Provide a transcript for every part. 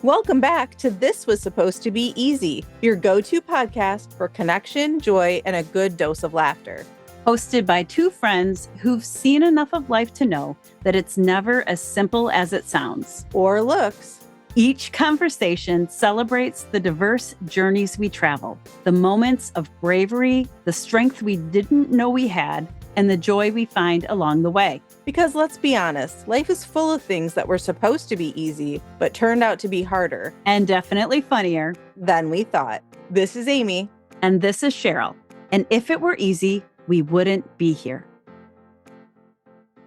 Welcome back to This Was Supposed to Be Easy, your go-to podcast for connection, joy, and a good dose of laughter. Hosted by two friends who've seen enough of life to know that it's never as simple as it sounds or looks. Each conversation celebrates the diverse journeys we travel, the moments of bravery, the strength we didn't know we had, and the joy we find along the way. Because let's be honest, life is full of things that were supposed to be easy, but turned out to be harder. And definitely funnier than we thought. This is Amy. And this is Cheryl. And if it were easy, we wouldn't be here.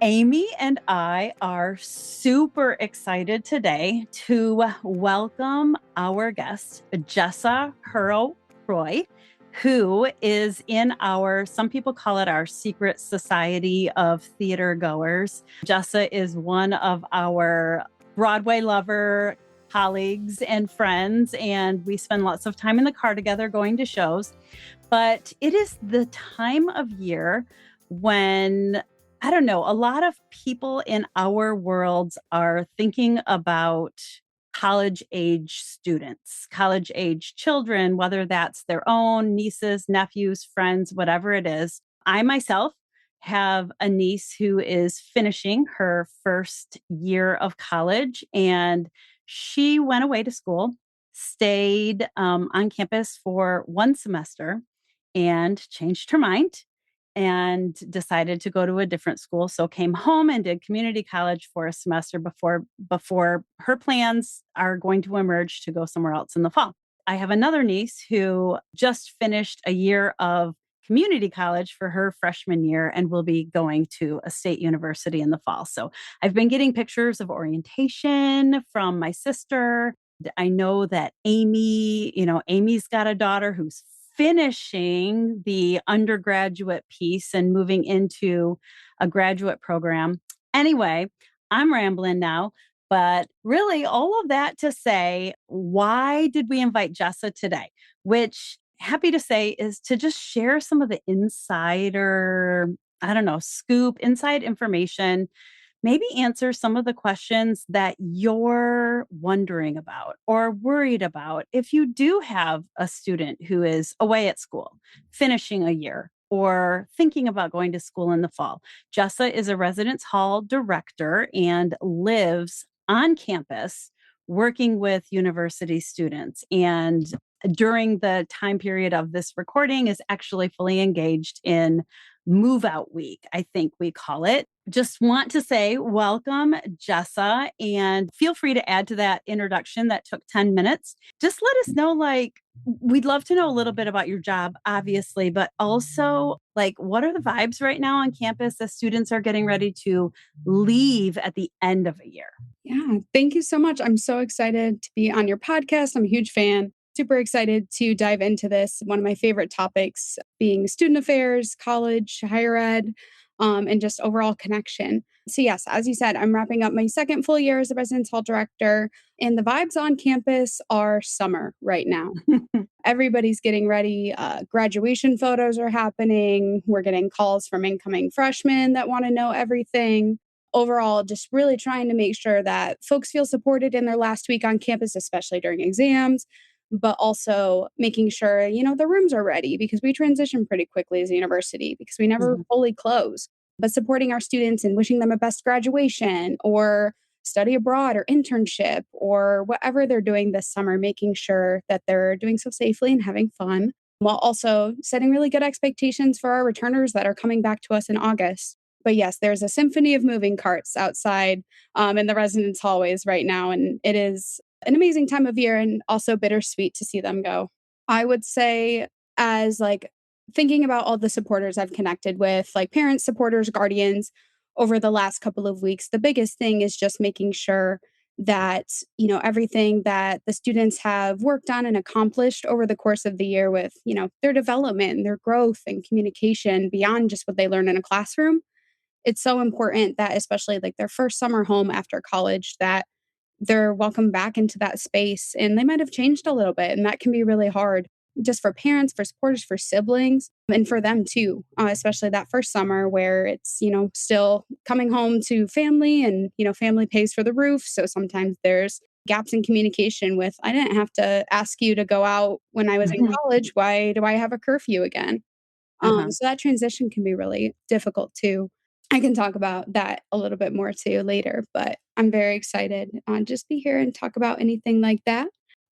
Amy and I are super excited today to welcome our guest, Jessa Heroux-Croy, who is in some people call it our secret society of theater goers. Jessa is one of our Broadway lover colleagues and friends, and we spend lots of time in the car together going to shows. But it is the time of year when, I don't know, a lot of people in our worlds are thinking about college-age students, college-age children, whether that's their own nieces, nephews, friends, whatever it is. I myself have a niece who is finishing her first year of college, and she went away to school, stayed on campus for one semester, and changed her mind and decided to go to a different school. So came home and did community college for a semester before her plans are going to emerge to go somewhere else in the fall. I have another niece who just finished a year of community college for her freshman year and will be going to a state university in the fall. So I've been getting pictures of orientation from my sister. I know that Amy's got a daughter who's finishing the undergraduate piece and moving into a graduate program. Anyway, I'm rambling now, but really all of that to say, why did we invite Jessa today? Which, happy to say, is to just share some of the inside information, maybe answer some of the questions that you're wondering about or worried about if you do have a student who is away at school, finishing a year, or thinking about going to school in the fall. Jessa is a residence hall director and lives on campus working with university students. And during the time period of this recording is actually fully engaged in Move Out Week, I think we call it. Just want to say welcome, Jessa, and feel free to add to that introduction that took 10 minutes. Just let us know, we'd love to know a little bit about your job, obviously, but also, what are the vibes right now on campus as students are getting ready to leave at the end of a year? Yeah, thank you so much. I'm so excited to be on your podcast. I'm a huge fan. Super excited to dive into this. One of my favorite topics being student affairs, college, higher ed, and just overall connection. So yes, as you said, I'm wrapping up my second full year as a residence hall director, and the vibes on campus are summer right now. Everybody's getting ready. Graduation photos are happening. We're getting calls from incoming freshmen that want to know everything. Overall, just really trying to make sure that folks feel supported in their last week on campus, especially during exams, but also making sure, the rooms are ready because we transition pretty quickly as a university because we never fully close. But supporting our students and wishing them a best graduation or study abroad or internship or whatever they're doing this summer, making sure that they're doing so safely and having fun, while also setting really good expectations for our returners that are coming back to us in August. But yes, there's a symphony of moving carts outside in the residence hallways right now, and it is an amazing time of year and also bittersweet to see them go. I would say, as thinking about all the supporters I've connected with, parents, supporters, guardians over the last couple of weeks, the biggest thing is just making sure that, everything that the students have worked on and accomplished over the course of the year with, their development and their growth and communication beyond just what they learn in a classroom. It's so important that, especially their first summer home after college, that they're welcome back into that space, and they might have changed a little bit, and that can be really hard just for parents, for supporters, for siblings, and for them too, especially that first summer where it's, still coming home to family and, family pays for the roof. So sometimes there's gaps in communication with, I didn't have to ask you to go out when I was in college. Why do I have a curfew again? Uh-huh. So that transition can be really difficult too. I can talk about that a little bit more too later, but I'm very excited on just be here and talk about anything like that.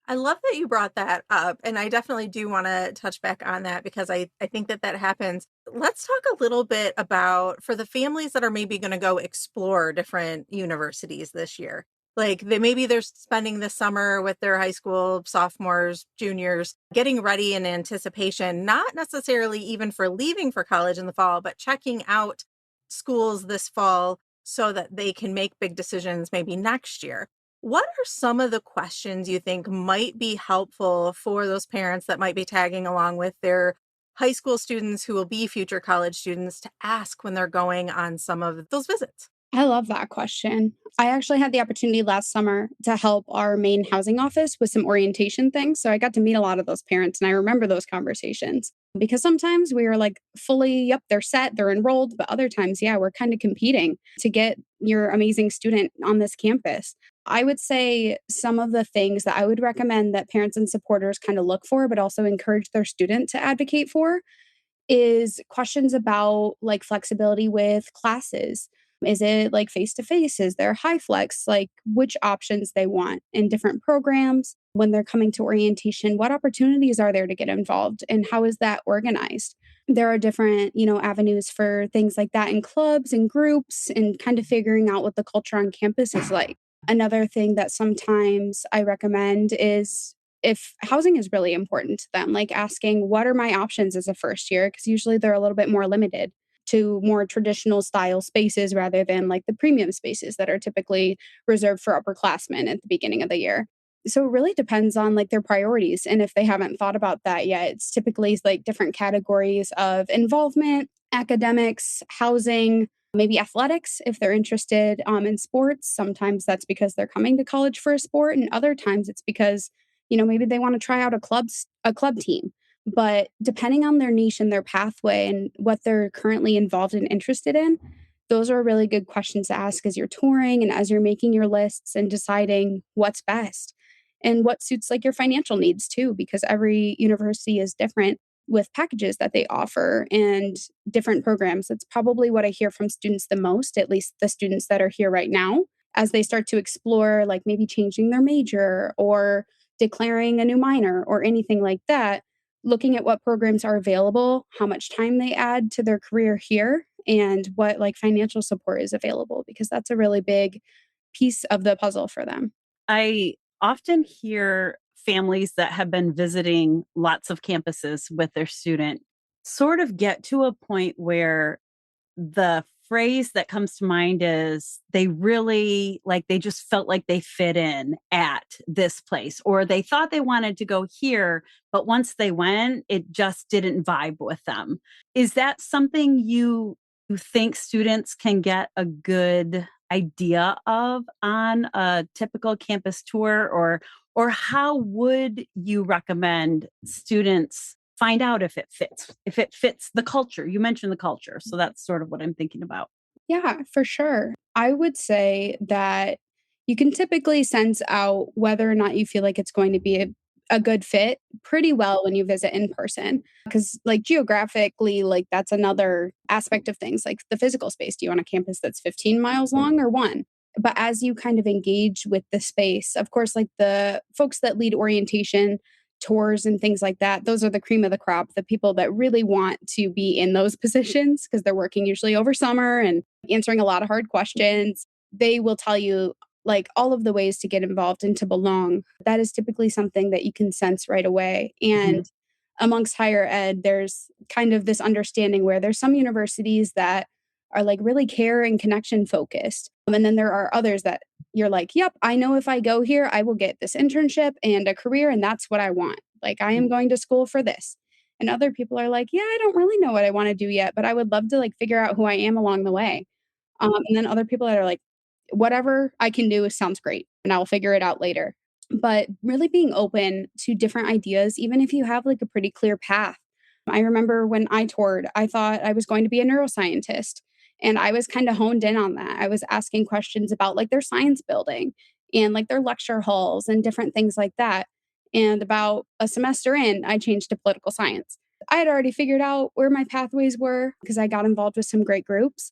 I love that you brought that up. And I definitely do want to touch back on that because I think that that happens. Let's talk a little bit about for the families that are maybe going to go explore different universities this year. Like maybe they're spending the summer with their high school sophomores, juniors, getting ready in anticipation, not necessarily even for leaving for college in the fall, but checking out schools this fall so that they can make big decisions maybe next year. What are some of the questions you think might be helpful for those parents that might be tagging along with their high school students who will be future college students to ask when they're going on some of those visits? I love that question. I actually had the opportunity last summer to help our main housing office with some orientation things. So I got to meet a lot of those parents and I remember those conversations because sometimes we are like fully, yep, they're set, they're enrolled. But other times, yeah, we're kind of competing to get your amazing student on this campus. I would say some of the things that I would recommend that parents and supporters kind of look for, but also encourage their student to advocate for is questions about like flexibility with classes. Is it like face to face? Is there high flex? Like which options they want in different programs when they're coming to orientation? What opportunities are there to get involved and how is that organized? There are different, avenues for things like that in clubs and groups and kind of figuring out what the culture on campus is like. Another thing that sometimes I recommend is if housing is really important to them, like asking, what are my options as a first year? Because usually they're a little bit more limited to more traditional style spaces rather than like the premium spaces that are typically reserved for upperclassmen at the beginning of the year. So it really depends on like their priorities. And if they haven't thought about that yet, it's typically like different categories of involvement, academics, housing, maybe athletics if they're interested in sports. Sometimes that's because they're coming to college for a sport, and other times it's because maybe they want to try out a club team. But depending on their niche and their pathway and what they're currently involved and interested in, those are really good questions to ask as you're touring and as you're making your lists and deciding what's best and what suits like your financial needs too, because every university is different with packages that they offer and different programs. That's probably what I hear from students the most, at least the students that are here right now, as they start to explore like maybe changing their major or declaring a new minor or anything like that, looking at what programs are available, how much time they add to their career here, and what like financial support is available, because that's a really big piece of the puzzle for them. I often hear families that have been visiting lots of campuses with their student sort of get to a point where the phrase that comes to mind is they really like they just felt like they fit in at this place, or they thought they wanted to go here, but once they went, it just didn't vibe with them. Is that something you think students can get a good idea of on a typical campus tour, or how would you recommend students find out if it fits the culture? You mentioned the culture, so that's sort of what I'm thinking about. Yeah, for sure. I would say that you can typically sense out whether or not you feel like it's going to be a good fit pretty well when you visit in person. Because, like, geographically, like, that's another aspect of things, like the physical space. Do you want a campus that's 15 miles long or one? But as you kind of engage with the space, of course, like the folks that lead orientation tours and things like that, those are the cream of the crop, the people that really want to be in those positions because they're working usually over summer and answering a lot of hard questions. They will tell you like all of the ways to get involved and to belong. That is typically something that you can sense right away. Mhm. And amongst higher ed, there's kind of this understanding where there's some universities that are like really care and connection focused. And then there are others that you're like, yep, I know if I go here, I will get this internship and a career, and that's what I want. Like, I am going to school for this. And other people are like, yeah, I don't really know what I want to do yet, but I would love to like figure out who I am along the way. And then other people that are like, whatever I can do sounds great and I'll figure it out later. But really being open to different ideas, even if you have like a pretty clear path. I remember when I toured, I thought I was going to be a neuroscientist. And I was kind of honed in on that. I was asking questions about like their science building and like their lecture halls and different things like that. And about a semester in, I changed to political science. I had already figured out where my pathways were because I got involved with some great groups,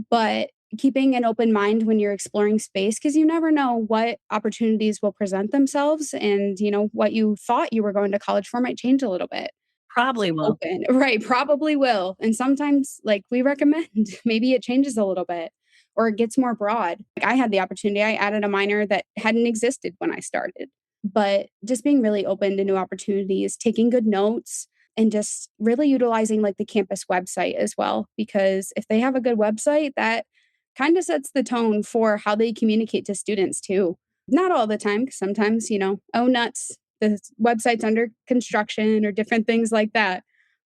but keeping an open mind when you're exploring space, because you never know what opportunities will present themselves, and what you thought you were going to college for might change a little bit. Probably will. Open. Right, probably will. And sometimes, like, we recommend maybe it changes a little bit or it gets more broad. Like, I had the opportunity, I added a minor that hadn't existed when I started. But just being really open to new opportunities, taking good notes, and just really utilizing like the campus website as well. Because if they have a good website, that kind of sets the tone for how they communicate to students too. Not all the time, 'cause sometimes, oh nuts, the website's under construction or different things like that.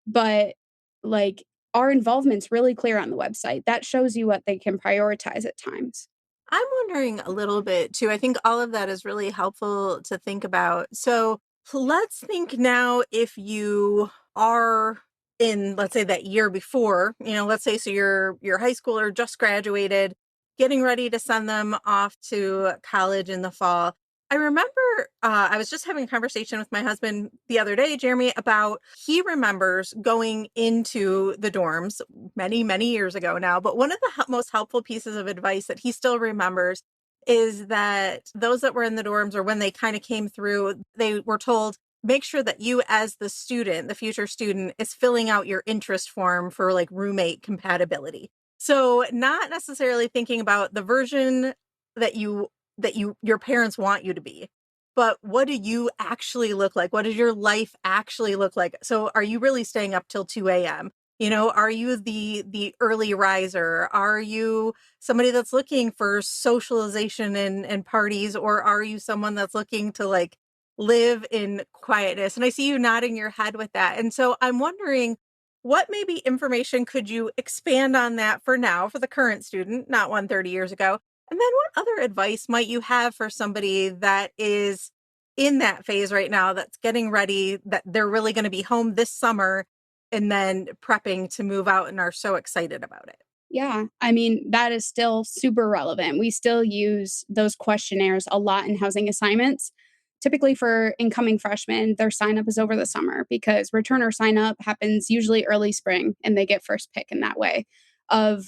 But like our involvement's really clear on the website. That shows you what they can prioritize at times. I'm wondering a little bit too. I think all of that is really helpful to think about. So let's think now if you are in, let's say, that year before, let's say, so you're high schooler, just graduated, getting ready to send them off to college in the fall. I remember I was just having a conversation with my husband the other day, Jeremy, about he remembers going into the dorms many, many years ago now. But one of the most helpful pieces of advice that he still remembers is that those that were in the dorms, or when they kind of came through, they were told, make sure that you as the student, the future student, is filling out your interest form for like roommate compatibility. So not necessarily thinking about the version that your parents want you to be, but what do you actually look like? What does your life actually look like? So are you really staying up till 2 a.m.? Are you the early riser? Are you somebody that's looking for socialization and parties, or are you someone that's looking to like live in quietness? And I see you nodding your head with that. And so I'm wondering, what maybe information could you expand on that for now, for the current student, not 130 years ago? And then what other advice might you have for somebody that is in that phase right now, that's getting ready, that they're really going to be home this summer and then prepping to move out and are so excited about it? Yeah, I mean, that is still super relevant. We still use those questionnaires a lot in housing assignments. Typically, for incoming freshmen, their sign up is over the summer because returner sign up happens usually early spring and they get first pick in that way of,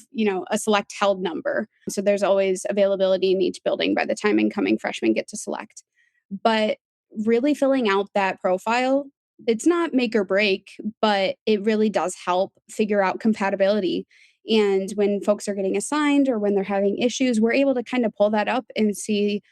a select held number. So there's always availability in each building by the time incoming freshmen get to select. But really filling out that profile, it's not make or break, but it really does help figure out compatibility. And when folks are getting assigned or when they're having issues, we're able to kind of pull that up and see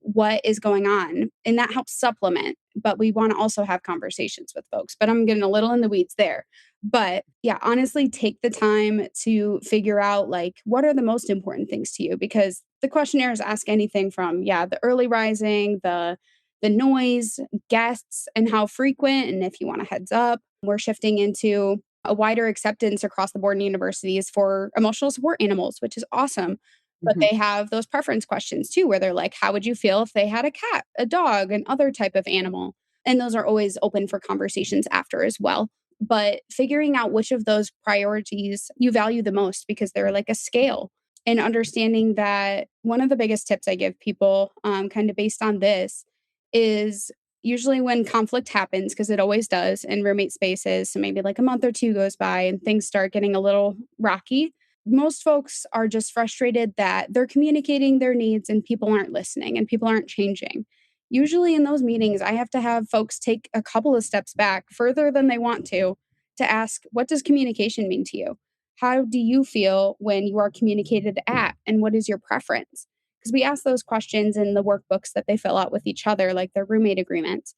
what is going on. And that helps supplement. But we want to also have conversations with folks. But I'm getting a little in the weeds there. But yeah, honestly, take the time to figure out like what are the most important things to you, because the questionnaires ask anything from, the early rising, the noise, guests, and how frequent, and if you want a heads up. We're shifting into a wider acceptance across the board in universities for emotional support animals, which is awesome. But Mhm. they have those preference questions too, where they're like, how would you feel if they had a cat, a dog, and other type of animal? And those are always open for conversations after as well. But figuring out which of those priorities you value the most, because they're like a scale, and understanding that one of the biggest tips I give people, kind of based on this, is usually when conflict happens, because it always does in roommate spaces. So maybe like a month or two goes by and things start getting a little rocky. Most folks are just frustrated that they're communicating their needs and people aren't listening and people aren't changing. Usually in those meetings, I have to have folks take a couple of steps back further than they want to ask, what does communication mean to you? How do you feel when you are communicated at? And what is your preference? Because we ask those questions in the workbooks that they fill out with each other, like their roommate agreements.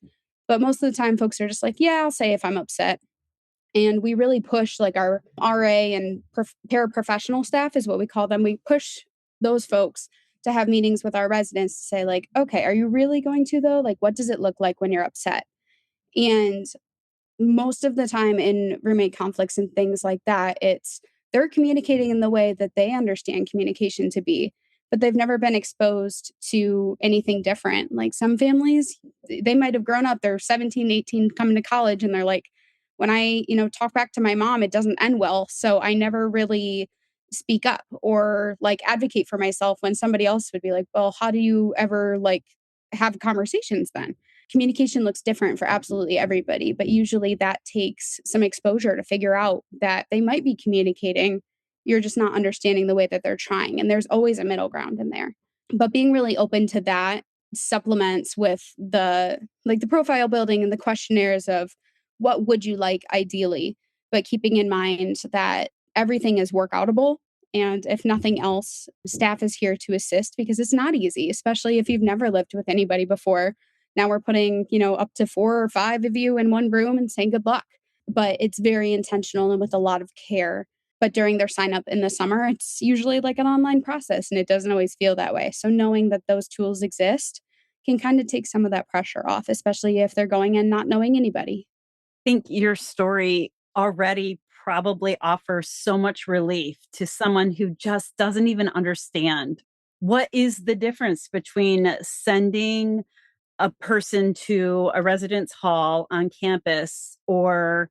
But most of the time, folks are just like, yeah, I'll say if I'm upset. And we really push like our RA and paraprofessional staff is what we call them. We push those folks to have meetings with our residents to say, like, okay, are you really going to though? Like, what does it look like when you're upset? And most of the time in roommate conflicts and things like that, it's they're communicating in the way that they understand communication to be, but they've never been exposed to anything different. Like some families, they might have grown up, they're 17, 18, coming to college, and they're like, when I, talk back to my mom, it doesn't end well. So I never really speak up or like advocate for myself when somebody else would be like, well, how do you ever like have conversations then? Communication looks different for absolutely everybody, but usually that takes some exposure to figure out that they might be communicating. You're just not understanding the way that they're trying. And there's always a middle ground in there. But being really open to that supplements with the profile building and the questionnaires of what would you like ideally, but keeping in mind that everything is workoutable. And if nothing else, staff is here to assist because it's not easy, especially if you've never lived with anybody before. Now we're putting, up to 4 or 5 of you in one room and saying good luck. But it's very intentional and with a lot of care. But during their sign up in the summer, it's usually like an online process and it doesn't always feel that way. So knowing that those tools exist can kind of take some of that pressure off, especially if they're going in not knowing anybody. Think your story already probably offers so much relief to someone who just doesn't even understand what is the difference between sending a person to a residence hall on campus or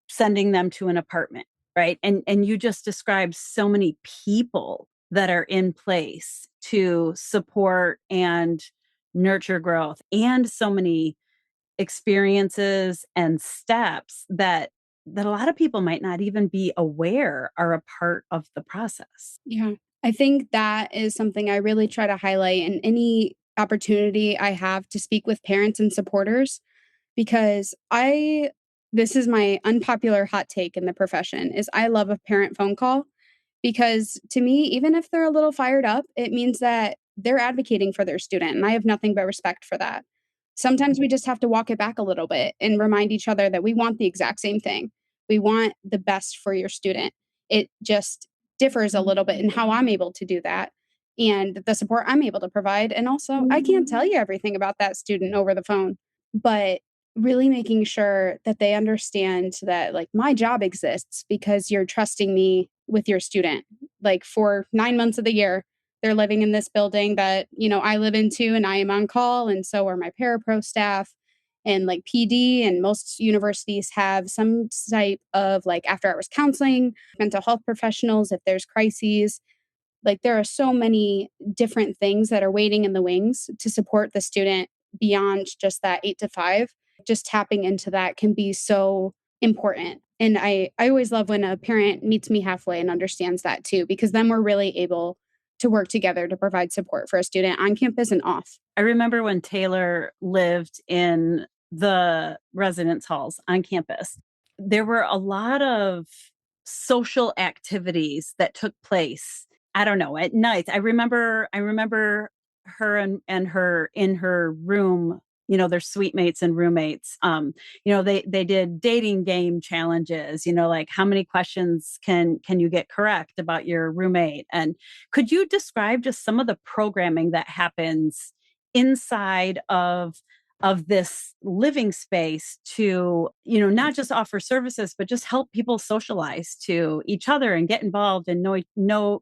sending them to an apartment, right? And you just described so many people that are in place to support and nurture growth, and so many experiences and steps that a lot of people might not even be aware are a part of the process. Yeah. I think that is something I really try to highlight in any opportunity I have to speak with parents and supporters because this is my unpopular hot take in the profession is I love a parent phone call because to me, even if they're a little fired up, it means that they're advocating for their student. And I have nothing but respect for that. Sometimes we just have to walk it back a little bit and remind each other that we want the exact same thing. We want the best for your student. It just differs a little bit in how I'm able to do that and the support I'm able to provide. And also, I can't tell you everything about that student over the phone, but really making sure that they understand that like my job exists because you're trusting me with your student. Like for 9 months of the year, they're living in this building that, I live into and I am on call. And so are my parapro staff and like PD. And most universities have some type of like after hours counseling, mental health professionals, if there's crises. Like there are so many different things that are waiting in the wings to support the student beyond just that 8 to 5. Just tapping into that can be so important. And I always love when a parent meets me halfway and understands that too, because then we're really able to work together to provide support for a student on campus and off. I remember when Taylor lived in the residence halls on campus, there were a lot of social activities that took place. I don't know, at night. I remember her and her in her room, their suite mates and roommates. They did dating game challenges, like how many questions can you get correct about your roommate? And could you describe just some of the programming that happens inside of this living space to, not just offer services, but just help people socialize to each other and get involved and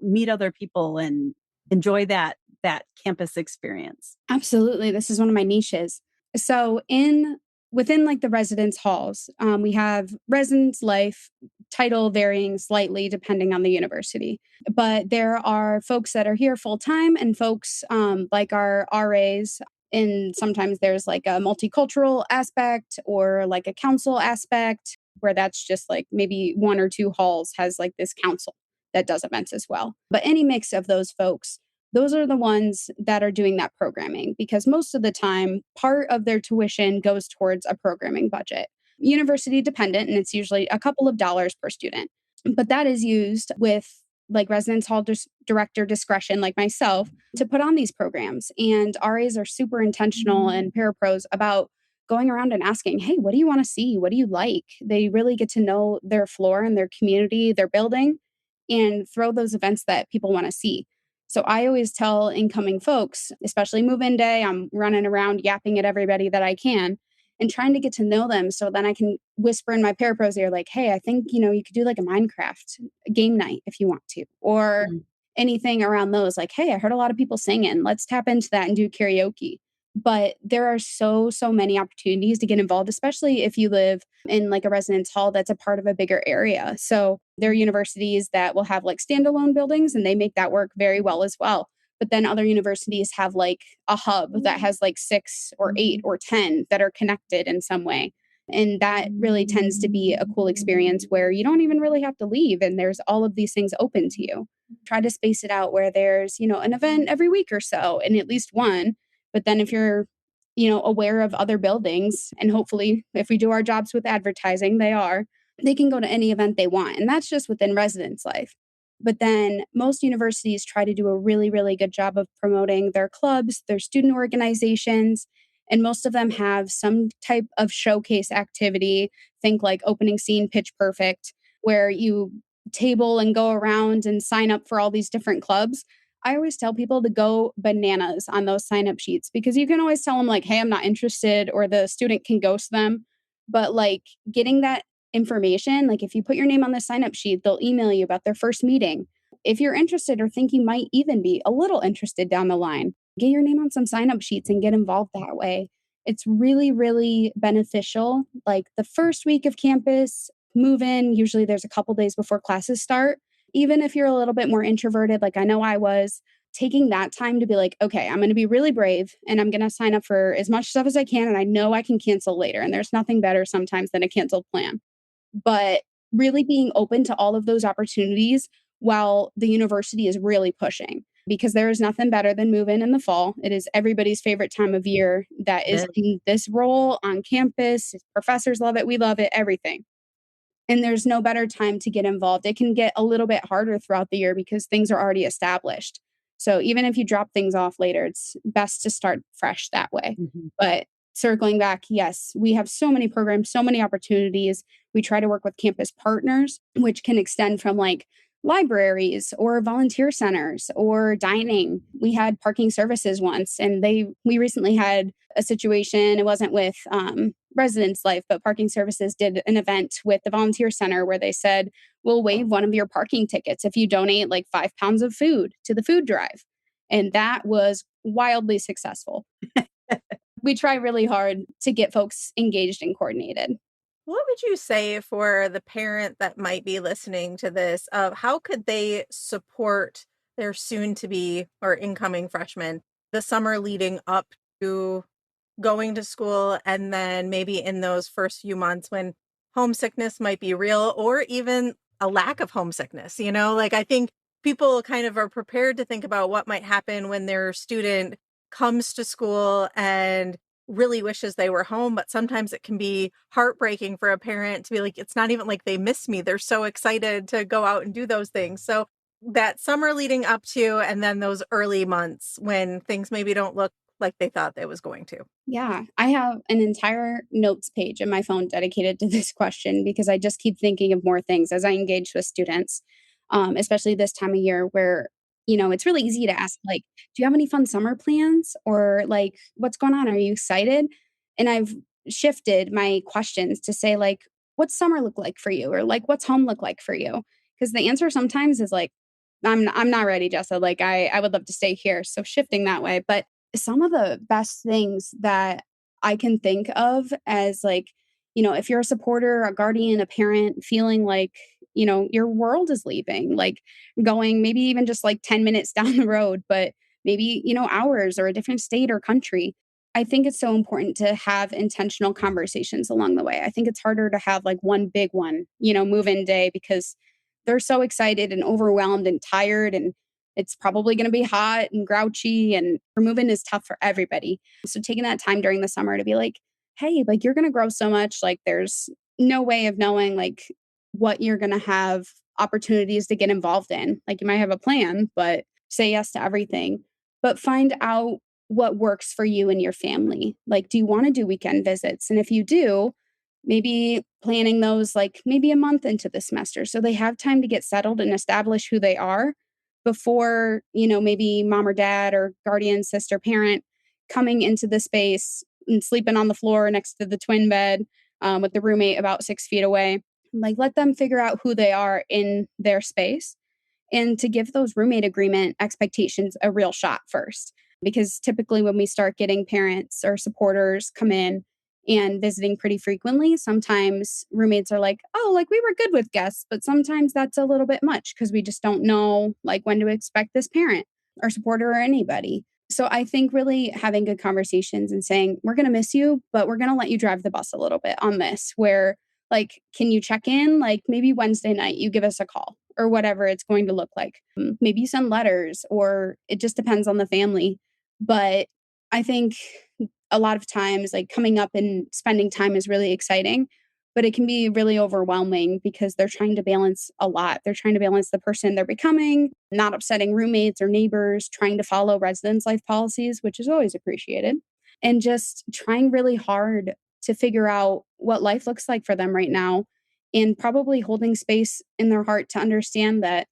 meet other people and enjoy that campus experience? Absolutely. This is one of my niches. So within like the residence halls, we have residence life title varying slightly depending on the university. But there are folks that are here full time and folks like our RAs. And sometimes there's like a multicultural aspect or like a council aspect where that's just like maybe 1 or 2 halls has like this council that does events as well. But any mix of those folks, those are the ones that are doing that programming because most of the time, part of their tuition goes towards a programming budget. University dependent, and it's usually a couple of dollars per student. But that is used with like residence hall director discretion, like myself, to put on these programs. And RAs are super intentional and parapros about going around and asking, hey, what do you want to see? What do you like? They really get to know their floor and their community, their building, and throw those events that people want to see. So I always tell incoming folks, especially move-in day, I'm running around yapping at everybody that I can and trying to get to know them so then I can whisper in my parapro's ear like, hey, I think, you could do like a Minecraft game night if you want to, or anything around those like, hey, I heard a lot of people singing. Let's tap into that and do karaoke. But there are so many opportunities to get involved, especially if you live in like a residence hall that's a part of a bigger area. So there are universities that will have like standalone buildings and they make that work very well as well. But then other universities have like a hub that has like 6 or 8 or 10 that are connected in some way. And that really tends to be a cool experience where you don't even really have to leave and there's all of these things open to you. Try to space it out where there's, an event every week or so and at least one. But then if you're, aware of other buildings, and hopefully if we do our jobs with advertising, they can go to any event they want. And that's just within residence life. But then most universities try to do a really, really good job of promoting their clubs, their student organizations, and most of them have some type of showcase activity. Think like opening scene, Pitch Perfect, where you table and go around and sign up for all these different clubs. I always tell people to go bananas on those sign up sheets because you can always tell them, like, hey, I'm not interested, or the student can ghost them. But like getting that information, like if you put your name on the sign up sheet, they'll email you about their first meeting. If you're interested or think you might even be a little interested down the line, get your name on some sign up sheets and get involved that way. It's really, really beneficial. Like the first week of campus, move in, usually there's a couple days before classes start. Even if you're a little bit more introverted, like I know I was, taking that time to be like, okay, I'm going to be really brave and I'm going to sign up for as much stuff as I can. And I know I can cancel later. And there's nothing better sometimes than a canceled plan. But really being open to all of those opportunities while the university is really pushing, because there is nothing better than move in the fall. It is everybody's favorite time of year that is in this role on campus. Professors love it. We love it, everything. And there's no better time to get involved. It can get a little bit harder throughout the year because things are already established. So even if you drop things off later, it's best to start fresh that way. But circling back, yes, we have so many programs, so many opportunities. We try to work with campus partners, which can extend from like libraries or volunteer centers or dining. We had parking services once, and we recently had a situation. It wasn't with residence life, but parking services did an event with the volunteer center where they said, we'll waive one of your parking tickets if you donate like 5 pounds of food to the food drive. And that was wildly successful. We try really hard to get folks engaged and coordinated. What would you say for the parent that might be listening to this of how could they support their soon to be or incoming freshmen the summer leading up to going to school, and then maybe in those first few months when homesickness might be real, or even a lack of homesickness, like I think people kind of are prepared to think about what might happen when their student comes to school and really wishes they were home, but sometimes it can be heartbreaking for a parent to be like, it's not even like they miss me. They're so excited to go out and do those things. So that summer leading up to, and then those early months when things maybe don't look like they thought they was going to. Yeah, I have an entire notes page in my phone dedicated to this question because I just keep thinking of more things as I engage with students, especially this time of year where, it's really easy to ask, like, do you have any fun summer plans? Or like, what's going on? Are you excited? And I've shifted my questions to say, like, what's summer look like for you? Or like, what's home look like for you? Because the answer sometimes is like, I'm not ready, Jessa. Like, I would love to stay here. So shifting that way. But some of the best things that I can think of as like, if you're a supporter, a guardian, a parent feeling like, your world is leaving, like going maybe even just like 10 minutes down the road, but maybe, hours or a different state or country. I think it's so important to have intentional conversations along the way. I think it's harder to have like one big one, move in day because they're so excited and overwhelmed and tired, and it's probably going to be hot and grouchy, and moving is tough for everybody. So taking that time during the summer to be like, hey, like you're going to grow so much. Like there's no way of knowing like what you're going to have opportunities to get involved in. Like you might have a plan, but say yes to everything. But find out what works for you and your family. Like, do you want to do weekend visits? And if you do, maybe planning those like maybe a month into the semester so they have time to get settled and establish who they are before, maybe mom or dad or guardian, sister, parent coming into the space and sleeping on the floor next to the twin bed with the roommate about 6 feet away. Like, let them figure out who they are in their space and to give those roommate agreement expectations a real shot first. because typically when we start getting parents or supporters come in and visiting pretty frequently, sometimes roommates are like, oh, like we were good with guests, but sometimes that's a little bit much because we just don't know like when to expect this parent or supporter or anybody. So I think really having good conversations and saying, we're going to miss you, but we're going to let you drive the bus a little bit on this, where like, can you check in? Like maybe Wednesday night, you give us a call or whatever it's going to look like. Maybe you send letters, or it just depends on the family. But I think a lot of times, like coming up and spending time is really exciting, but it can be really overwhelming because they're trying to balance a lot. They're trying to balance the person they're becoming, not upsetting roommates or neighbors, trying to follow residence life policies, which is always appreciated, and just trying really hard to figure out what life looks like for them right now, and probably holding space in their heart to understand that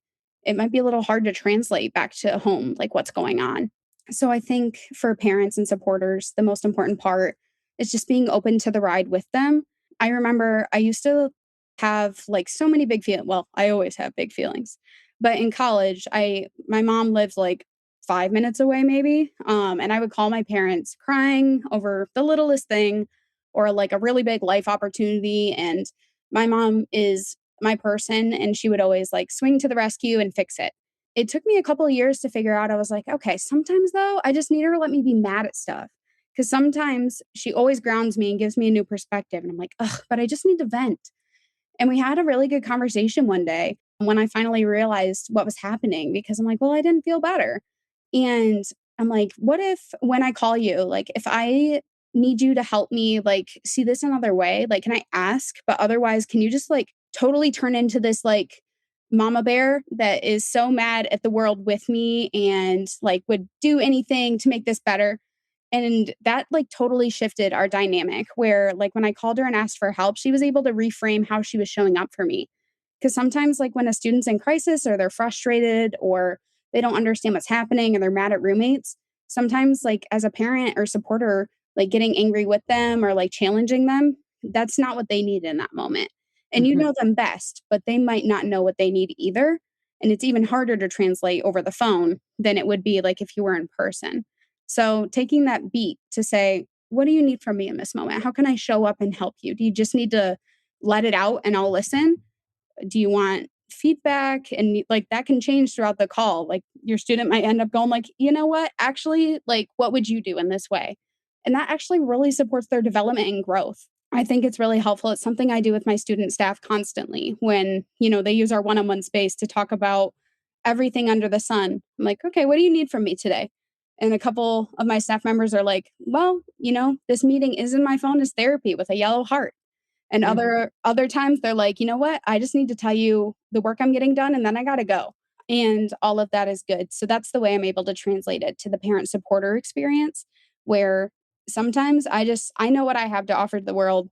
it might be a little hard to translate back to home, like what's going on. So I think for parents and supporters, the most important part is just being open to the ride with them. I remember I used to have like so many big feelings. Well, I always have big feelings. But in college, my mom lived like 5 minutes away, maybe. And I would call my parents crying over the littlest thing or like a really big life opportunity. And my mom is my person, and she would always like swing to the rescue and fix it. It took me a couple of years to figure out. I was like, okay, sometimes though, I just need her to let me be mad at stuff. Because sometimes she always grounds me and gives me a new perspective. And I'm like, ugh, but I just need to vent. And we had a really good conversation one day when I finally realized what was happening, because I'm like, well, I didn't feel better. And I'm like, what if when I call you, like if I need you to help me like see this another way, like can I ask? But otherwise, can you just like totally turn into this like mama bear that is so mad at the world with me and like would do anything to make this better? And that like totally shifted our dynamic, where like when I called her and asked for help, she was able to reframe how she was showing up for me. Because sometimes like when a student's in crisis or they're frustrated or they don't understand what's happening and they're mad at roommates, sometimes like as a parent or supporter, like getting angry with them or like challenging them, that's not what they need in that moment. And you Mhm. know them best, but they might not know what they need either. And it's even harder to translate over the phone than it would be like if you were in person. So taking that beat to say, what do you need from me in this moment? How can I show up and help you? Do you just need to let it out and I'll listen? Do you want feedback? And like that can change throughout the call. Like your student might end up going like, you know what? Actually, like what would you do in this way? And that actually really supports their development and growth. I think it's really helpful. It's something I do with my student staff constantly when, they use our one-on-one space to talk about everything under the sun. I'm like, okay, what do you need from me today? And a couple of my staff members are like, well, this meeting is in my phone as therapy with a yellow heart. And Mhm. other times they're like, you know what? I just need to tell you the work I'm getting done and then I got to go. And all of that is good. So that's the way I'm able to translate it to the parent supporter experience, where sometimes I know what I have to offer to the world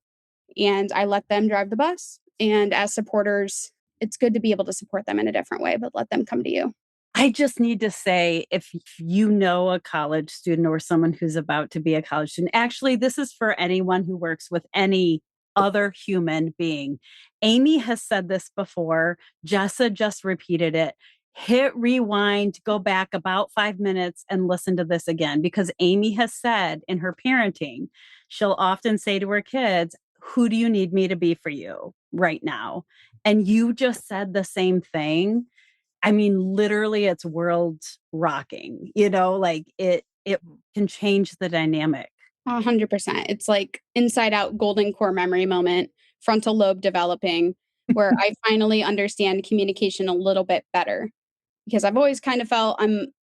and I let them drive the bus. And as supporters, it's good to be able to support them in a different way, but let them come to you. I just need to say, if you know a college student or someone who's about to be a college student, actually, this is for anyone who works with any other human being. Amy has said this before. Jessa just repeated it. Hit rewind, go back about 5 minutes and listen to this again, because Amy has said in her parenting, she'll often say to her kids, who do you need me to be for you right now? And you just said the same thing. I mean, literally it's world rocking, like it can change the dynamic. 100%. It's like inside out golden core memory moment, frontal lobe developing, where I finally understand communication a little bit better, because I've always kind of felt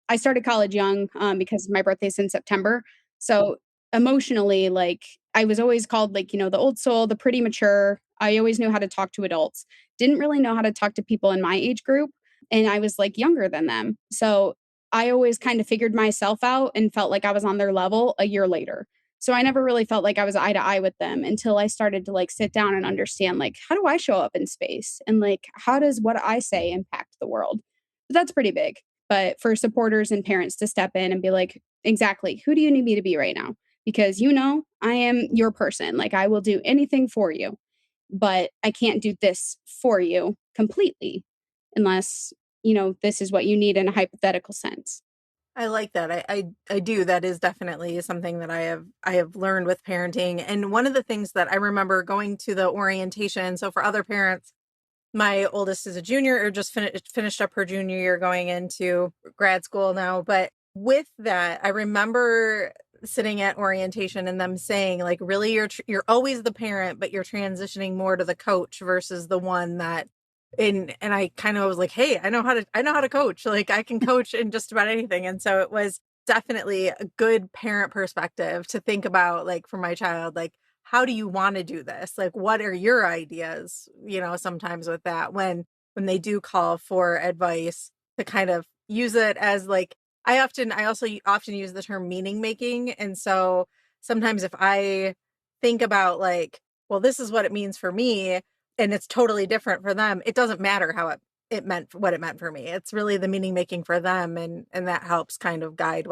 I started college young because my birthday's in September. So emotionally, like I was always called like, the old soul, the pretty mature. I always knew how to talk to adults. Didn't really know how to talk to people in my age group. And I was like younger than them. So I always kind of figured myself out and felt like I was on their level a year later. So I never really felt like I was eye to eye with them until I started to like sit down and understand like how do I show up in space, and like how does what I say impact the world? But that's pretty big. But for supporters and parents to step in and be like, exactly, who do you need me to be right now? Because I am your person. Like I will do anything for you, but I can't do this for you completely unless, this is what you need in a hypothetical sense. I like that. I do. That is definitely something that I have learned with parenting. And one of the things that I remember going to the orientation, so for other parents, my oldest is a junior or just finished up her junior year going into grad school now. But with that, I remember sitting at orientation and them saying, like, really, you're always the parent, but you're transitioning more to the coach versus the one that. And I kind of was like, hey, I know how to coach. Like, I can coach in just about anything. And so it was definitely a good parent perspective to think about, like, for my child, like, how do you want to do this? Like, what are your ideas? Sometimes with that, when they do call for advice, to kind of use it as, like, I also often use the term meaning making. And so sometimes if I think about, like, well, this is what it means for me, and it's totally different for them, it doesn't matter how it meant what it meant for me. It's really the meaning making for them, and that helps kind of guide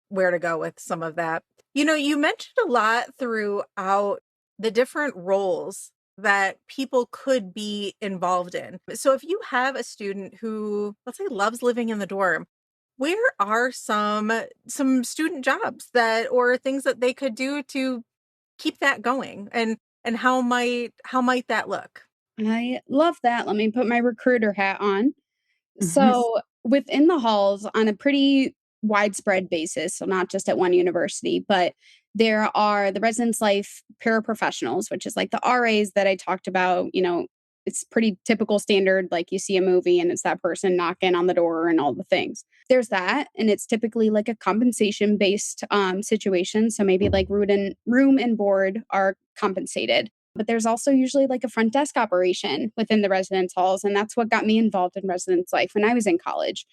where to go with some of that. You mentioned a lot throughout the different roles that people could be involved in. So if you have a student who, let's say, loves living in the dorm, where are some student jobs that, or things that they could do to keep that going? And how might that look? I love that. Let me put my recruiter hat on. Mhm. So, within the halls, on a pretty widespread basis, so not just at one university, but there are the residence life paraprofessionals, which is like the RAs that I talked about. It's pretty typical standard, like you see a movie and it's that person knocking on the door and all the things. There's that. And it's typically like a compensation based situation. So maybe like room and board are compensated, but there's also usually like a front desk operation within the residence halls. And that's what got me involved in residence life when I was in college.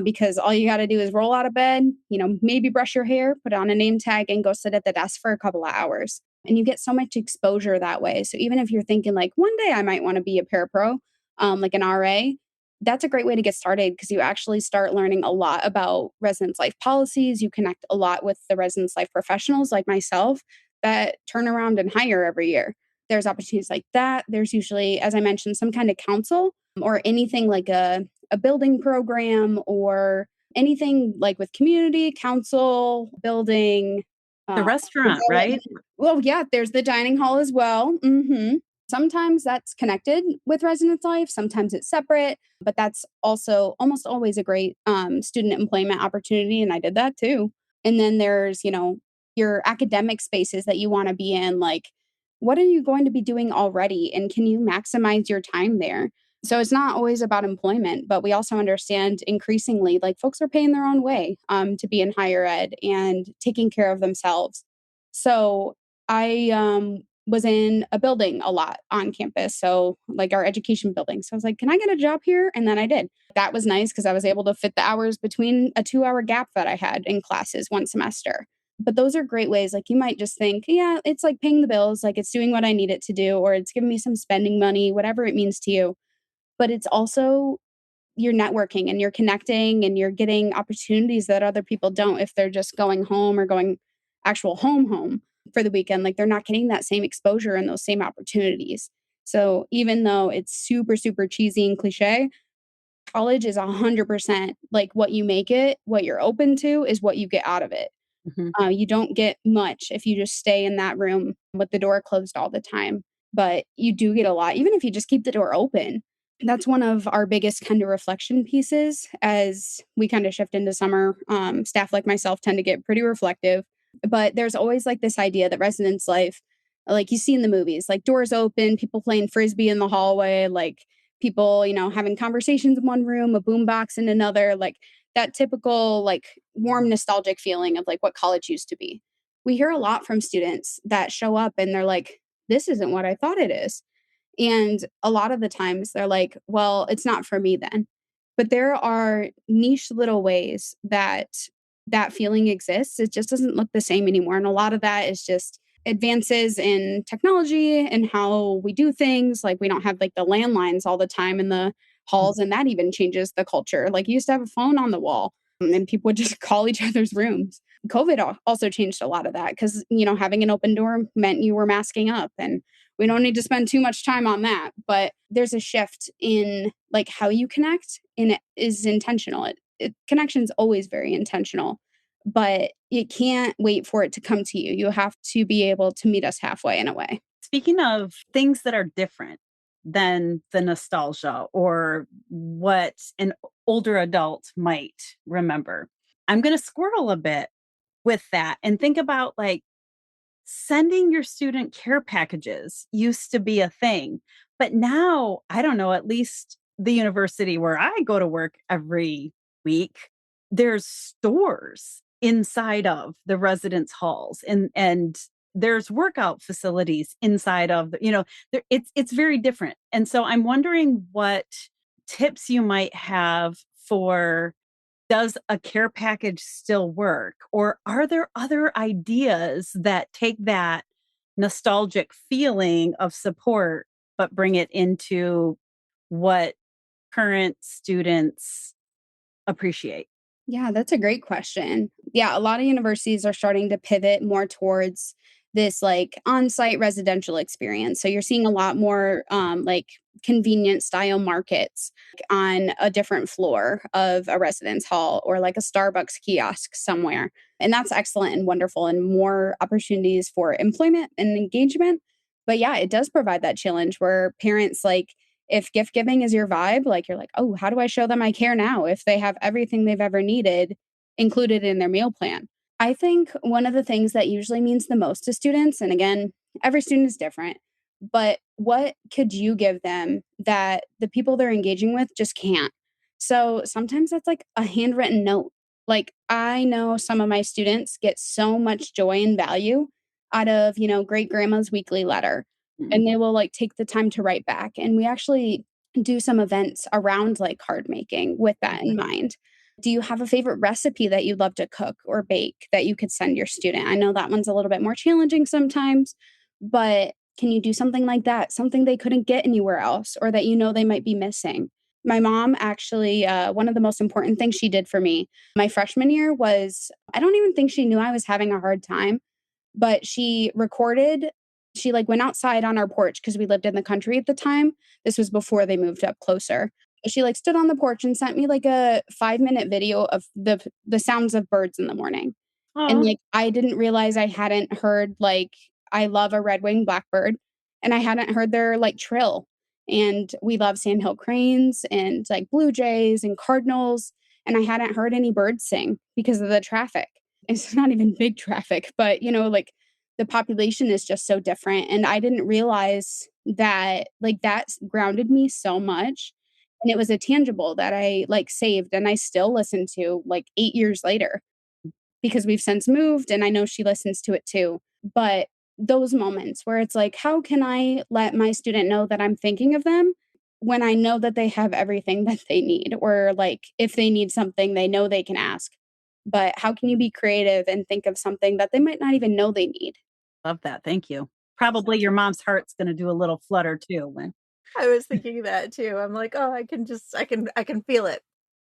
Because all you got to do is roll out of bed, maybe brush your hair, put on a name tag, and go sit at the desk for a couple of hours. And you get so much exposure that way. So even if you're thinking like one day I might want to be a parapro, like an RA, that's a great way to get started because you actually start learning a lot about residence life policies. You connect a lot with the residence life professionals like myself that turn around and hire every year. There's opportunities like that. There's usually, as I mentioned, some kind of council or anything like a building program or anything like with community council, building. The restaurant, right? Well, yeah, there's the dining hall as well. Sometimes that's connected with residence life, sometimes it's separate, but that's also almost always a great student employment opportunity. And I did that too. And then there's, your academic spaces that you want to be in. Like, what are you going to be doing already? And can you maximize your time there? So it's not always about employment, but we also understand increasingly like folks are paying their own way to be in higher ed and taking care of themselves. So I was in a building a lot on campus. So like our education building. So I was like, can I get a job here? And then I did. That was nice because I was able to fit the hours between a 2 hour gap that I had in classes one semester. But those are great ways. Like you might just think, yeah, it's like paying the bills, like it's doing what I need it to do, or it's giving me some spending money, whatever it means to you, but it's also you're networking and you're connecting and you're getting opportunities that other people don't if they're just going home or going actual home for the weekend. Like they're not getting that same exposure and those same opportunities. So even though it's super, super cheesy and cliche, college is 100% like what you make it, what you're open to is what you get out of it. Mhm. You don't get much if you just stay in that room with the door closed all the time, but you do get a lot, even if you just keep the door open. That's one of our biggest kind of reflection pieces as we kind of shift into summer. Staff like myself tend to get pretty reflective, but there's always like this idea that residence life, like you see in the movies, like doors open, people playing frisbee in the hallway, like people, having conversations in one room, a boombox in another, like that typical, like warm, nostalgic feeling of like what college used to be. We hear a lot from students that show up and they're like, this isn't what I thought it is. And a lot of the times they're like, well, it's not for me then. But there are niche little ways that that feeling exists. It just doesn't look the same anymore. And a lot of that is just advances in technology and how we do things. Like we don't have like the landlines all the time in the halls, and that even changes the culture. Like you used to have a phone on the wall and people would just call each other's rooms. COVID also changed a lot of that because, having an open door meant you were masking up, and we don't need to spend too much time on that. But there's a shift in like how you connect, and it is intentional. connection's always very intentional, but you can't wait for it to come to you. You have to be able to meet us halfway in a way. Speaking of things that are different than the nostalgia or what an older adult might remember, I'm going to squirrel a bit with that and think about like sending your student care packages used to be a thing. But now, I don't know, at least the university where I go to work every week, there's stores inside of the residence halls and there's workout facilities inside of it's very different. And so I'm wondering what tips you might have for, does a care package still work? Or are there other ideas that take that nostalgic feeling of support, but bring it into what current students appreciate? Yeah, that's a great question. Yeah, a lot of universities are starting to pivot more towards this like on-site residential experience. So you're seeing a lot more like convenient style markets on a different floor of a residence hall or like a Starbucks kiosk somewhere. And that's excellent and wonderful and more opportunities for employment and engagement. But yeah, it does provide that challenge where parents like, if gift giving is your vibe, like you're like, oh, how do I show them I care now if they have everything they've ever needed included in their meal plan? I think one of the things that usually means the most to students, and again, every student is different, but what could you give them that the people they're engaging with just can't? So sometimes that's like a handwritten note. Like I know some of my students get so much joy and value out of, great grandma's weekly letter, Mm. and they will like take the time to write back. And we actually do some events around like card making with that in mind. Do you have a favorite recipe that you'd love to cook or bake that you could send your student? I know that one's a little bit more challenging sometimes, but can you do something like that? Something they couldn't get anywhere else or that they might be missing? My mom actually, one of the most important things she did for me my freshman year was I don't even think she knew I was having a hard time, but she like went outside on our porch because we lived in the country at the time. This was before they moved up closer. She like stood on the porch and sent me like a 5-minute video of the sounds of birds in the morning. And Oh, like I didn't realize I hadn't heard like I love a red-winged blackbird and I hadn't heard their like trill. And we love sandhill cranes and like blue jays and cardinals. And I hadn't heard any birds sing because of the traffic. It's not even big traffic, but like the population is just so different. And I didn't realize that like that grounded me so much. And it was a tangible that I like saved and I still listen to like 8 years later because we've since moved and I know she listens to it too. But those moments where it's like, how can I let my student know that I'm thinking of them when I know that they have everything that they need? Or like if they need something, they know they can ask. But how can you be creative and think of something that they might not even know they need? love that. Thank you. Probably your mom's heart's going to do a little flutter too when. I was thinking that too. I'm like, oh, I can feel it.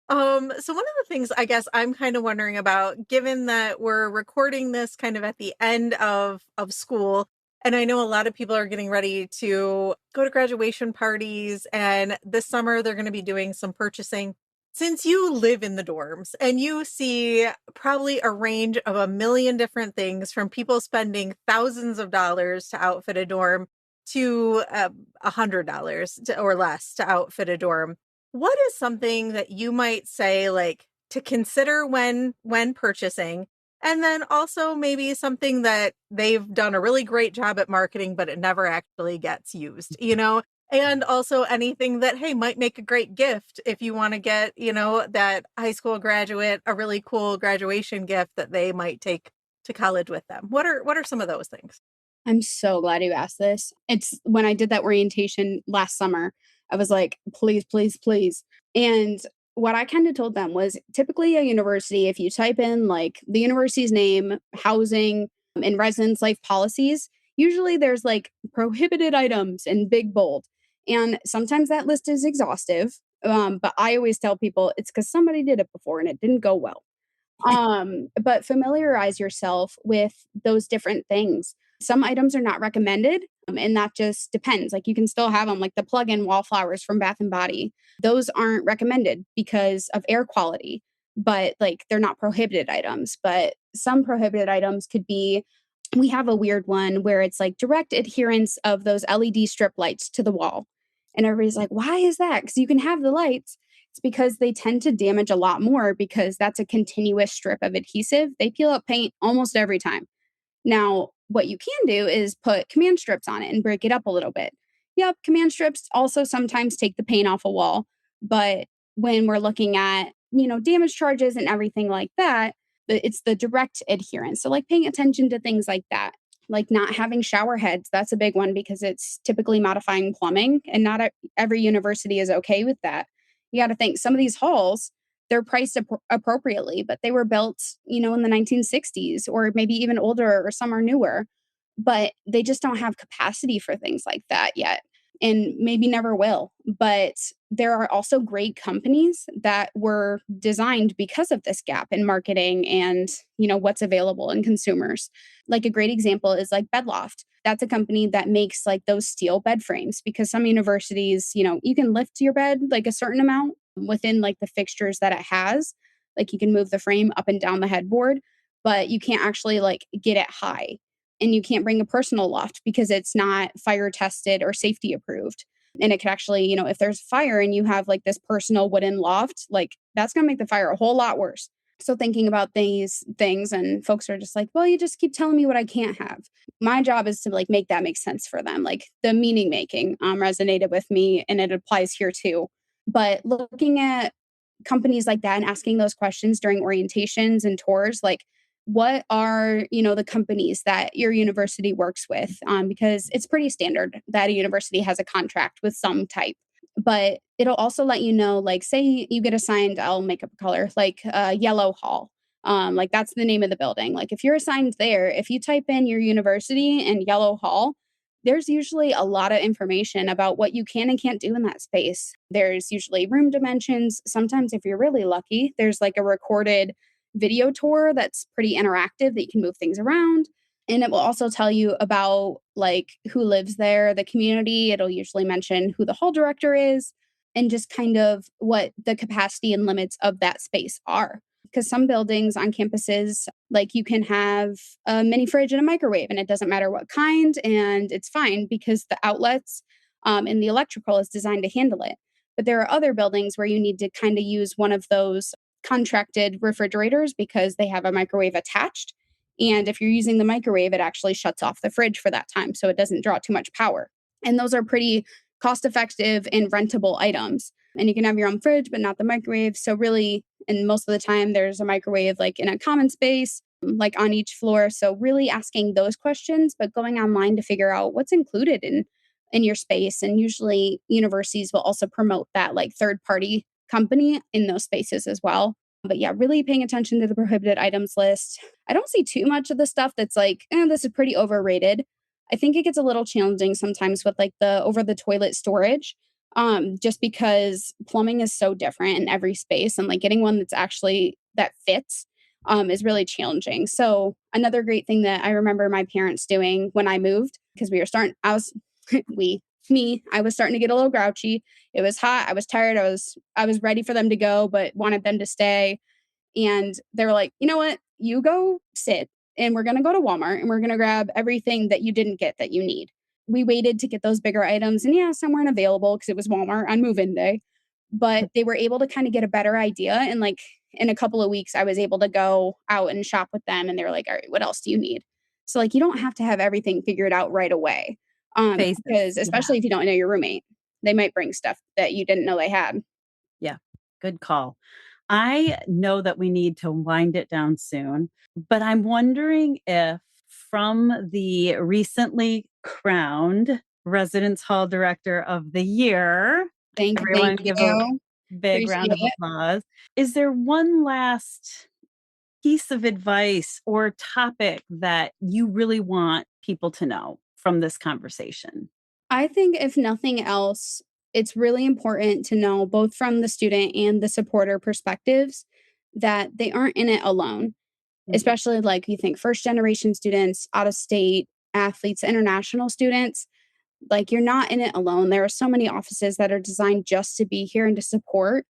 So one of the things I guess I'm kind of wondering about, given that we're recording this kind of at the end of school, and I know a lot of people are getting ready to go to graduation parties, and this summer they're going to be doing some purchasing. Since you live in the dorms and you see probably a range of a million different things, from people spending thousands of dollars to outfit a dorm to $100 or less to outfit a dorm, what is something that you might say like to consider when purchasing? And then also maybe something that they've done a really great job at marketing, but it never actually gets used, And also anything that, hey, might make a great gift if you want to get, that high school graduate a really cool graduation gift that they might take to college with them. What are some of those things? I'm so glad you asked this. It's when I did that orientation last summer, I was like, please, please, please. And what I kind of told them was typically a university, if you type in like the university's name, housing, and residence life policies, usually there's like prohibited items in big bold. And sometimes that list is exhaustive. But I always tell people it's because somebody did it before and it didn't go well. But familiarize yourself with those different things. Some items are not recommended, and that just depends. Like you can still have them, like the plug-in wallflowers from Bath and Body. Those aren't recommended because of air quality. but like they're not prohibited items. But some prohibited items could be, we have a weird one where it's like direct adherence of those LED strip lights to the wall. And everybody's like, why is that? Because you can have the lights. It's because they tend to damage a lot more because that's a continuous strip of adhesive. They peel up paint almost every time. Now, what you can do is put command strips on it and break it up a little bit. Yep, command strips also sometimes take the paint off a wall, but when we're looking at, damage charges and everything like that, it's the direct adherence. So like paying attention to things like that, like not having shower heads. That's a big one because it's typically modifying plumbing and not every university is okay with that. You got to think some of these halls, they're priced appropriately, but they were built, in the 1960s or maybe even older, or some are newer, but they just don't have capacity for things like that yet, and maybe never will. But there are also great companies that were designed because of this gap in marketing and, what's available in consumers. Like a great example is like Bedloft. That's a company that makes like those steel bed frames because some universities, you can lift your bed like a certain amount within like the fixtures that it has. Like you can move the frame up and down the headboard, but you can't actually like get it high. And you can't bring a personal loft because it's not fire tested or safety approved. And it could actually, if there's fire and you have like this personal wooden loft, like that's going to make the fire a whole lot worse. So thinking about these things, and folks are just like, well, you just keep telling me what I can't have. My job is to like make that make sense for them. Like the meaning making resonated with me, and it applies here too. But looking at companies like that and asking those questions during orientations and tours, like what are, the companies that your university works with? Because it's pretty standard that a university has a contract with some type. But it'll also let you know, like, say you get assigned, I'll make up a color, like Yellow Hall. Like that's the name of the building. Like if you're assigned there, if you type in your university and Yellow Hall, there's usually a lot of information about what you can and can't do in that space. There's usually room dimensions. Sometimes, if you're really lucky, there's like a recorded video tour that's pretty interactive that you can move things around. And it will also tell you about like who lives there, the community. It'll usually mention who the hall director is and just kind of what the capacity and limits of that space are. Because some buildings on campuses, like you can have a mini fridge and a microwave, and it doesn't matter what kind, and it's fine because the outlets and the electrical is designed to handle it. But there are other buildings where you need to kind of use one of those contracted refrigerators because they have a microwave attached. And if you're using the microwave, it actually shuts off the fridge for that time, so it doesn't draw too much power. And those are pretty cost effective and rentable items. And you can have your own fridge, but not the microwave. So really, and most of the time there's a microwave like in a common space, like on each floor. So really asking those questions, but going online to figure out what's included in your space. And usually universities will also promote that like third party company in those spaces as well. But yeah, really paying attention to the prohibited items list. I don't see too much of the stuff that's like, this is pretty overrated. I think it gets a little challenging sometimes with like the over the toilet storage. Just because plumbing is so different in every space, and like getting one that's actually that fits is really challenging. So another great thing that I remember my parents doing when I moved, because I was I was starting to get a little grouchy. It was hot. I was tired. I was ready for them to go, but wanted them to stay. And they were like, you know what? You go sit, and we're going to go to Walmart and we're going to grab everything that you didn't get that you need. We waited to get those bigger items, and yeah, some weren't available because it was Walmart on move-in day, but they were able to kind of get a better idea. And like in a couple of weeks, I was able to go out and shop with them, and they were like, all right, what else do you need? So like, you don't have to have everything figured out right away. Phases. Because especially if you don't know your roommate, they might bring stuff that you didn't know they had. Yeah, good call. I know that we need to wind it down soon, but I'm wondering if from the recently crowned Residence Hall Director of the Year, Thank everyone give a you. big round of Appreciate it. applause. Is there one last piece of advice or topic that you really want people to know from this conversation? I think if nothing else, it's really important to know both from the student and the supporter perspectives that they aren't in it alone. Especially like you think first generation students, out of state athletes, international students, like you're not in it alone. There are so many offices that are designed just to be here and to support.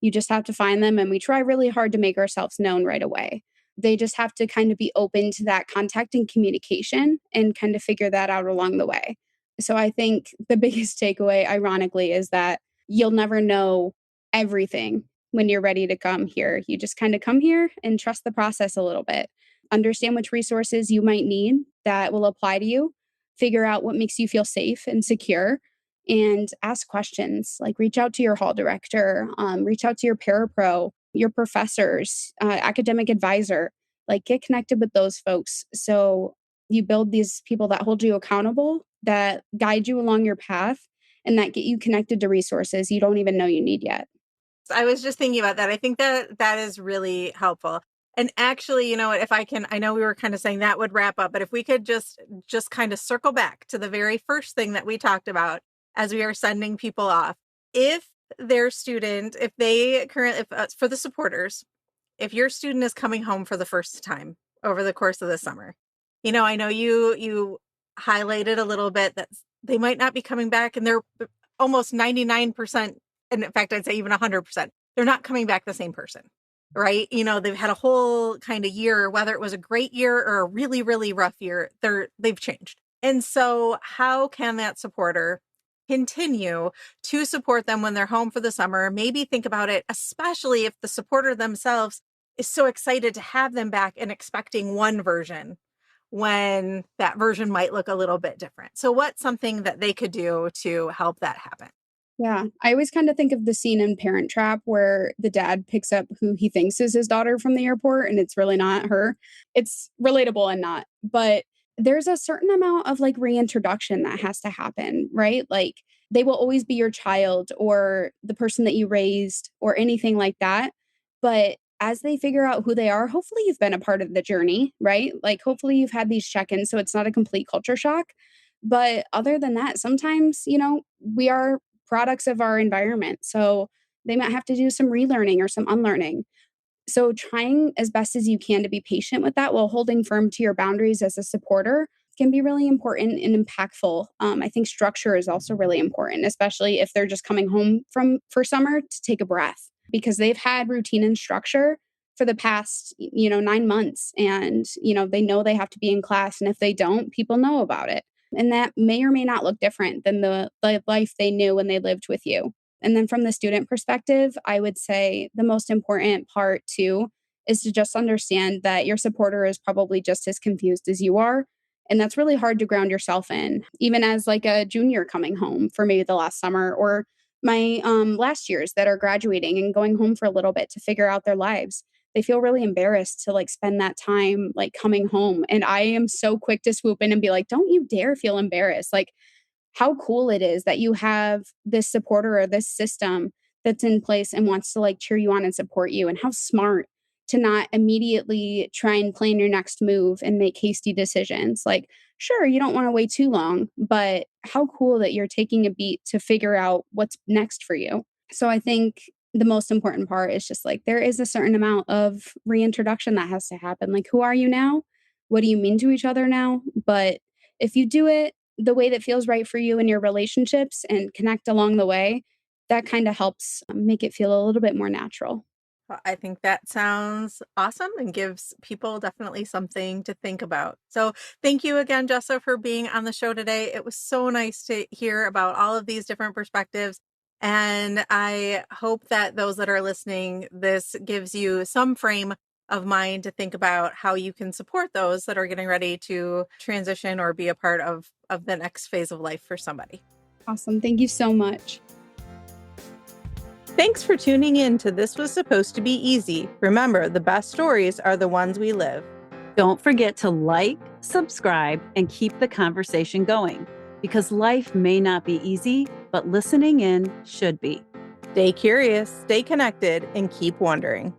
You just have to find them. And we try really hard to make ourselves known right away. They just have to kind of be open to that contact and communication and kind of figure that out along the way. So I think the biggest takeaway, ironically, is that you'll never know everything when you're ready to come here. You just kind of come here and trust the process a little bit. Understand which resources you might need that will apply to you. Figure out what makes you feel safe and secure and ask questions. Like reach out to your hall director, reach out to your parapro, your professors, academic advisor, like get connected with those folks. So you build these people that hold you accountable, that guide you along your path, and that get you connected to resources you don't even know you need yet. I was just thinking about that. I think that that is really helpful. And actually, you know what, if I can, I know we were kind of saying that would wrap up, but if we could just kind of circle back to the very first thing that we talked about as we are sending people off. If their student, if they currently, if, for the supporters, if your student is coming home for the first time over the course of the summer, you know, I know you highlighted a little bit that they might not be coming back, and they're almost 99%, and in fact, I'd say even 100%, they're not coming back the same person, right? You know, they've had a whole kind of year, whether it was a great year or a really, really rough year, they've changed. And so how can that supporter continue to support them when they're home for the summer? Maybe think about it, especially if the supporter themselves is so excited to have them back and expecting one version when that version might look a little bit different. So what's something that they could do to help that happen? Yeah, I always kind of think of the scene in Parent Trap where the dad picks up who he thinks is his daughter from the airport and it's really not her. It's relatable and not, but there's a certain amount of like reintroduction that has to happen, right? Like they will always be your child or the person that you raised or anything like that. But as they figure out who they are, hopefully you've been a part of the journey, right? Like hopefully you've had these check-ins so it's not a complete culture shock. But other than that, sometimes, you know, we are products of our environment. So they might have to do some relearning or some unlearning. So trying as best as you can to be patient with that while holding firm to your boundaries as a supporter can be really important and impactful. I think structure is also really important, especially if they're just coming home for summer to take a breath because they've had routine and structure for the past, 9 months. And, they know they have to be in class. And if they don't, people know about it. And that may or may not look different than the life they knew when they lived with you. And then from the student perspective, I would say the most important part too is to just understand that your supporter is probably just as confused as you are. And that's really hard to ground yourself in, even as like a junior coming home for maybe the last summer or my last years that are graduating and going home for a little bit to figure out their lives. They feel really embarrassed to like spend that time like coming home. And I am so quick to swoop in and be like, don't you dare feel embarrassed. Like how cool it is that you have this supporter or this system that's in place and wants to like cheer you on and support you. And how smart to not immediately try and plan your next move and make hasty decisions. Like, sure, you don't want to wait too long, but how cool that you're taking a beat to figure out what's next for you. So I think the most important part is just like there is a certain amount of reintroduction that has to happen. Like, who are you now? What do you mean to each other now? But if you do it the way that feels right for you in your relationships and connect along the way, that kind of helps make it feel a little bit more natural. I think that sounds awesome and gives people definitely something to think about. So thank you again, Jessa, for being on the show today. It was so nice to hear about all of these different perspectives. And I hope that those that are listening, this gives you some frame of mind to think about how you can support those that are getting ready to transition or be a part of the next phase of life for somebody. Awesome. Thank you so much. Thanks for tuning in to This Was Supposed to Be Easy. Remember, the best stories are the ones we live. Don't forget to like, subscribe, and keep the conversation going because life may not be easy, but listening in should be. Stay curious, stay connected, and keep wondering.